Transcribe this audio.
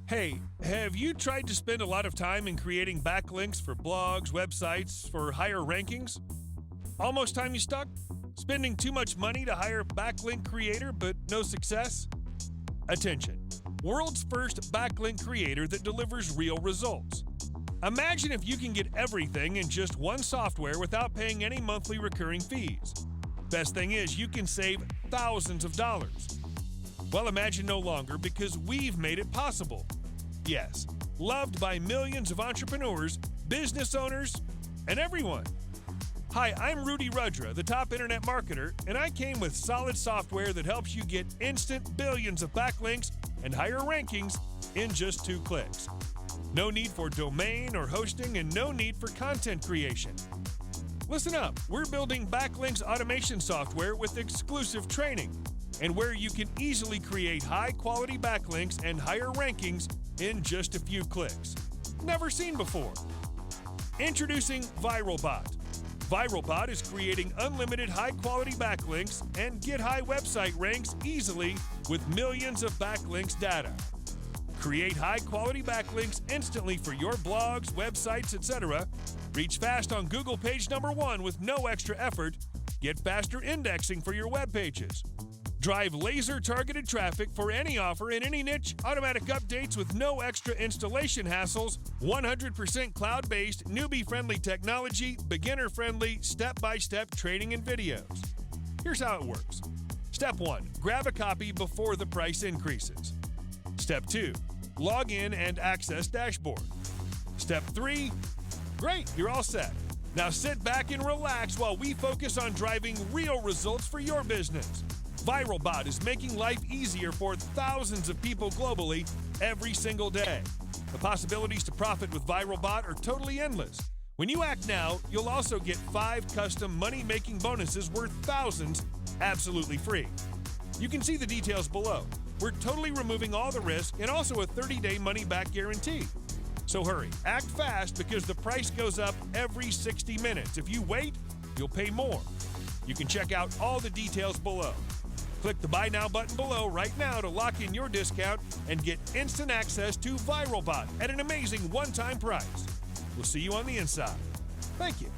Hey, have you tried to spend a lot of time in creating backlinks for blogs, websites, for higher rankings? Almost time you stuck? Spending too much money to hire a backlink creator but no success? Attention, world's first backlink creator that delivers real results. Imagine if you can get everything in just one software without paying any monthly recurring fees. Best thing is, you can save thousands of dollars. Well, imagine no longer, because we've made it possible. Yes, loved by millions of entrepreneurs, business owners, and everyone. Hi, I'm Rudy Rudra, the top internet marketer, and I came with solid software that helps you get instant billions of backlinks and higher rankings in just 2 clicks. No need for domain or hosting, and no need for content creation. Listen up, we're building backlinks automation software with exclusive training, and where you can easily create high-quality backlinks and higher rankings in just a few clicks. Never seen before. Introducing Viralbot. Viralbot is creating unlimited high-quality backlinks and get high website ranks easily with millions of backlinks data. Create high-quality backlinks instantly for your blogs, websites, etc. Reach fast on Google page number 1 with no extra effort. Get faster indexing for your web pages. Drive laser-targeted traffic for any offer in any niche, automatic updates with no extra installation hassles, 100% cloud-based, newbie-friendly technology, beginner-friendly, step-by-step training and videos. Here's how it works. Step 1. Grab a copy before the price increases. Step 2. Log in and access dashboard. Step 3. Great, you're all set. Now sit back and relax while we focus on driving real results for your business. Viralbot is making life easier for thousands of people globally every single day. The possibilities to profit with Viralbot are totally endless. When you act now, you'll also get 5 custom money-making bonuses worth thousands absolutely free. You can see the details below. We're totally removing all the risk and also a 30-day money-back guarantee. So hurry, act fast, because the price goes up every 60 minutes. If you wait, you'll pay more. You can check out all the details below. Click the Buy Now button below right now to lock in your discount and get instant access to Viralbot at an amazing one-time price. We'll see you on the inside. Thank you.